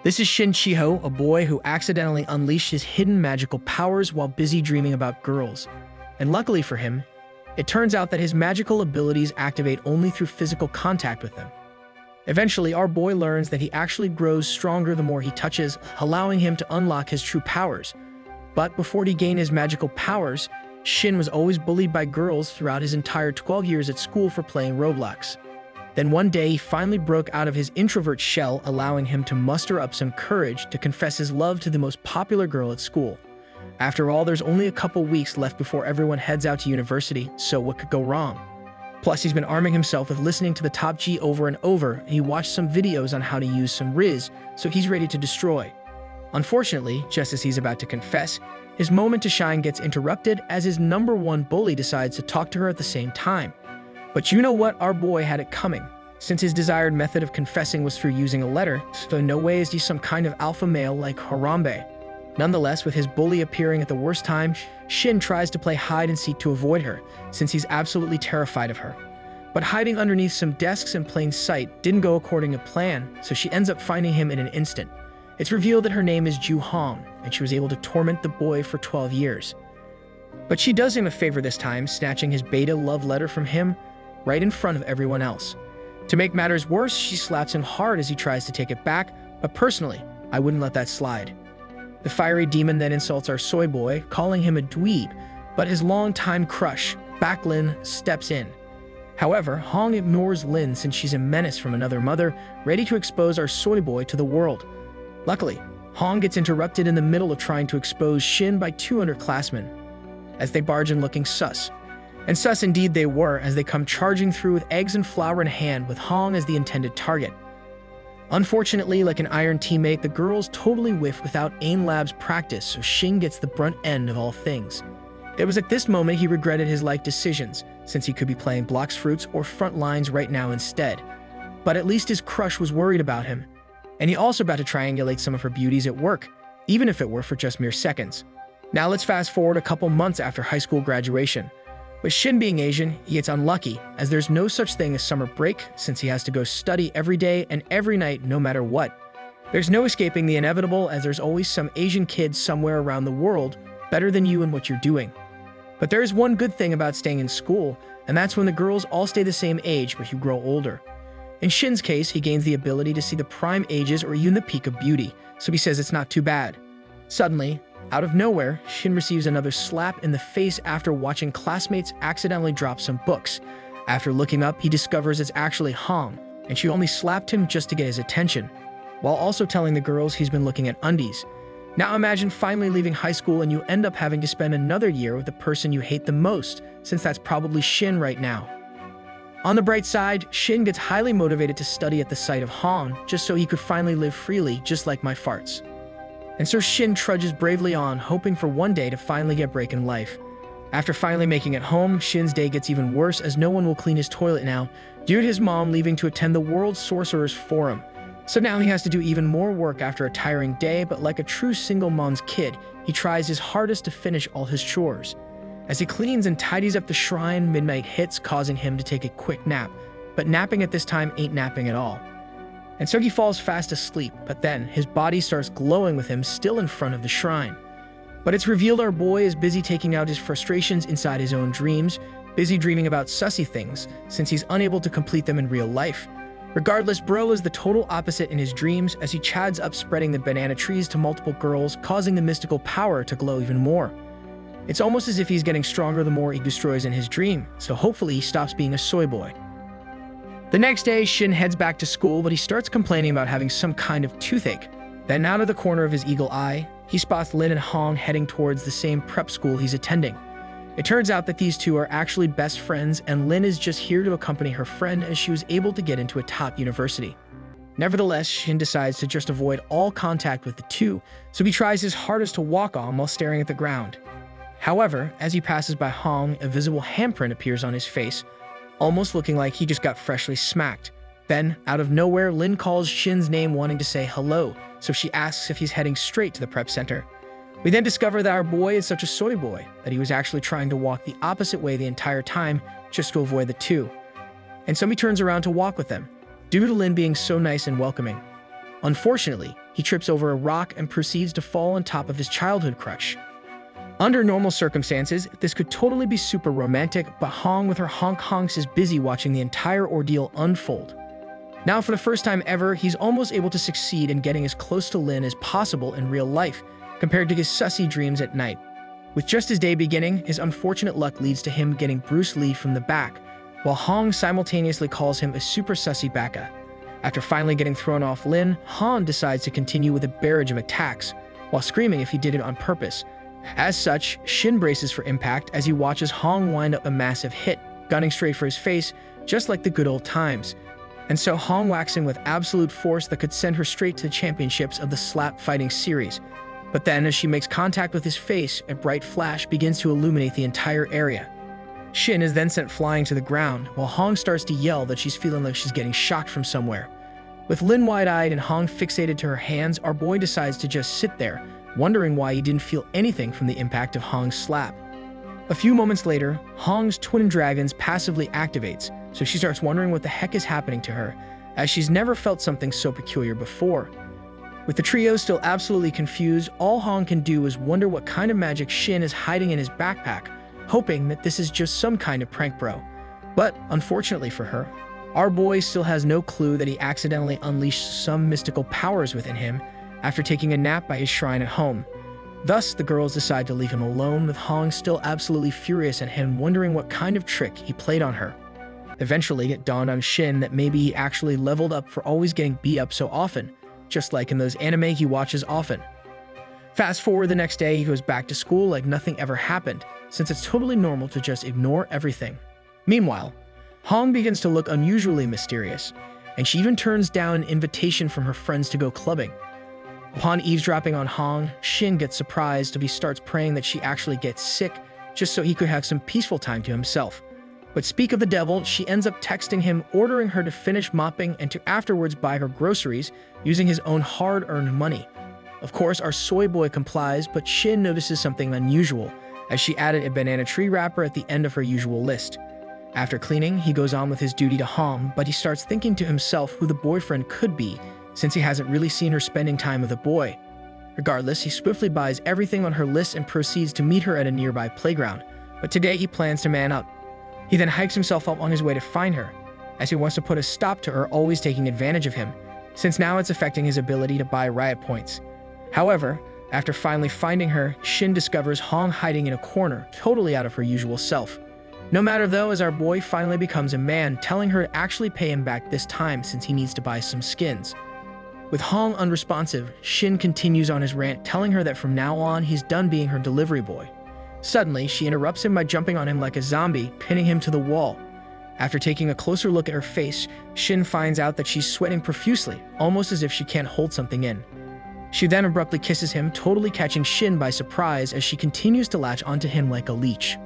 This is Shin Chiho, a boy who accidentally unleashed his hidden magical powers while busy dreaming about girls. And luckily for him, it turns out that his magical abilities activate only through physical contact with them. Eventually, our boy learns that he actually grows stronger the more he touches, allowing him to unlock his true powers. But before he gained his magical powers, Shin was always bullied by girls throughout his entire 12 years at school for playing Roblox. Then one day, he finally broke out of his introvert shell, allowing him to muster up some courage to confess his love to the most popular girl at school. After all, there's only a couple weeks left before everyone heads out to university, so what could go wrong? Plus, he's been arming himself with listening to the Top G over and over, and he watched some videos on how to use some Riz, so he's ready to destroy. Unfortunately, just as he's about to confess, his moment to shine gets interrupted as his #1 bully decides to talk to her at the same time. But you know what? Our boy had it coming. Since his desired method of confessing was through using a letter, so in no way is he some kind of alpha male like Harambe. Nonetheless, with his bully appearing at the worst time, Shin tries to play hide and seek to avoid her, since he's absolutely terrified of her. But hiding underneath some desks in plain sight didn't go according to plan, so she ends up finding him in an instant. It's revealed that her name is Ju Hong, and she was able to torment the boy for 12 years. But she does him a favor this time, snatching his beta love letter from him right in front of everyone else. To make matters worse, she slaps him hard as he tries to take it back, but personally, I wouldn't let that slide. The fiery demon then insults our soy boy, calling him a dweeb, but his longtime crush, Back Lin, steps in. However, Hong ignores Lin since she's a menace from another mother, ready to expose our soy boy to the world. Luckily, Hong gets interrupted in the middle of trying to expose Shin by 2 underclassmen, as they barge in looking sus. And sus indeed they were, as they come charging through with eggs and flour in hand, with Hong as the intended target. Unfortunately, like an iron teammate, the girls totally whiff without AIM Labs practice, so Shin gets the brunt end of all things. It was at this moment he regretted his life decisions, since he could be playing Blocks Fruits or Front Lines right now instead. But at least his crush was worried about him, and he also about to triangulate some of her beauties at work, even if it were for just mere seconds. Now let's fast forward a couple months after high school graduation. With Shin being Asian, he gets unlucky, as there's no such thing as summer break, since he has to go study every day and every night no matter what. There's no escaping the inevitable, as there's always some Asian kid somewhere around the world better than you in what you're doing. But there is one good thing about staying in school, and that's when the girls all stay the same age but you grow older. In Shin's case, he gains the ability to see the prime ages or even the peak of beauty, so he says it's not too bad. Suddenly, out of nowhere, Shin receives another slap in the face after watching classmates accidentally drop some books. After looking up, he discovers it's actually Hong, and she only slapped him just to get his attention, while also telling the girls he's been looking at undies. Now imagine finally leaving high school and you end up having to spend another year with the person you hate the most, since that's probably Shin right now. On the bright side, Shin gets highly motivated to study at the sight of Hong, just so he could finally live freely, just like my farts. And so Shin trudges bravely on, hoping for one day to finally get a break in life. After finally making it home, Shin's day gets even worse, as no one will clean his toilet now, due to his mom leaving to attend the World Sorcerers Forum. So now he has to do even more work after a tiring day, but like a true single mom's kid, he tries his hardest to finish all his chores. As he cleans and tidies up the shrine, midnight hits, causing him to take a quick nap, but napping at this time ain't napping at all. And so he falls fast asleep, but then his body starts glowing with him still in front of the shrine. But it's revealed our boy is busy taking out his frustrations inside his own dreams, busy dreaming about sussy things, since he's unable to complete them in real life. Regardless, bro is the total opposite in his dreams, as he chads up spreading the banana trees to multiple girls, causing the mystical power to glow even more. It's almost as if he's getting stronger the more he destroys in his dream, so hopefully he stops being a soy boy. The next day, Shin heads back to school, but he starts complaining about having some kind of toothache. Then out of the corner of his eagle eye, he spots Lin and Hong heading towards the same prep school he's attending. It turns out that these two are actually best friends, and Lin is just here to accompany her friend as she was able to get into a top university. Nevertheless, Shin decides to just avoid all contact with the two, so he tries his hardest to walk on while staring at the ground. However, as he passes by Hong, a visible handprint appears on his face, almost looking like he just got freshly smacked. Then, out of nowhere, Lin calls Shin's name wanting to say hello, so she asks if he's heading straight to the prep center. We then discover that our boy is such a soy boy that he was actually trying to walk the opposite way the entire time just to avoid the two. And so he turns around to walk with them, due to Lin being so nice and welcoming. Unfortunately, he trips over a rock and proceeds to fall on top of his childhood crush. Under normal circumstances, this could totally be super romantic, but Hong with her honks is busy watching the entire ordeal unfold. Now, for the first time ever, he's almost able to succeed in getting as close to Lin as possible in real life, compared to his sussy dreams at night. With just his day beginning, his unfortunate luck leads to him getting Bruce Lee from the back, while Hong simultaneously calls him a super sussy baka. After finally getting thrown off Lin, Han decides to continue with a barrage of attacks, while screaming if he did it on purpose. As such, Shin braces for impact as he watches Hong wind up a massive hit, gunning straight for his face, just like the good old times. And so Hong whacks him with absolute force that could send her straight to the championships of the slap fighting series. But then, as she makes contact with his face, a bright flash begins to illuminate the entire area. Shin is then sent flying to the ground, while Hong starts to yell that she's feeling like she's getting shocked from somewhere. With Lin wide-eyed and Hong fixated to her hands, our boy decides to just sit there, wondering why he didn't feel anything from the impact of Hong's slap. A few moments later, Hong's twin dragons passively activates, so she starts wondering what the heck is happening to her, as she's never felt something so peculiar before. With the trio still absolutely confused, all Hong can do is wonder what kind of magic Shin is hiding in his backpack, hoping that this is just some kind of prank bro. But, unfortunately for her, our boy still has no clue that he accidentally unleashed some mystical powers within him after taking a nap by his shrine at home. Thus, the girls decide to leave him alone, with Hong still absolutely furious at him, wondering what kind of trick he played on her. Eventually, it dawned on Shin that maybe he actually leveled up for always getting beat up so often, just like in those anime he watches often. Fast forward the next day, he goes back to school like nothing ever happened, since it's totally normal to just ignore everything. Meanwhile, Hong begins to look unusually mysterious, and she even turns down an invitation from her friends to go clubbing. Upon eavesdropping on Hong, Shin gets surprised as he starts praying that she actually gets sick, just so he could have some peaceful time to himself. But speak of the devil, she ends up texting him, ordering her to finish mopping and to afterwards buy her groceries using his own hard-earned money. Of course, our soy boy complies, but Shin notices something unusual, as she added a banana tree wrapper at the end of her usual list. After cleaning, he goes on with his duty to Hong, but he starts thinking to himself who the boyfriend could be, since he hasn't really seen her spending time with a boy. Regardless, he swiftly buys everything on her list and proceeds to meet her at a nearby playground, but today he plans to man up. He then hikes himself up on his way to find her, as he wants to put a stop to her always taking advantage of him, since now it's affecting his ability to buy riot points. However, after finally finding her, Shin discovers Hong hiding in a corner, totally out of her usual self. No matter though, as our boy finally becomes a man, telling her to actually pay him back this time since he needs to buy some skins. With Hong unresponsive, Shin continues on his rant, telling her that from now on he's done being her delivery boy. Suddenly, she interrupts him by jumping on him like a zombie, pinning him to the wall. After taking a closer look at her face, Shin finds out that she's sweating profusely, almost as if she can't hold something in. She then abruptly kisses him, totally catching Shin by surprise as she continues to latch onto him like a leech.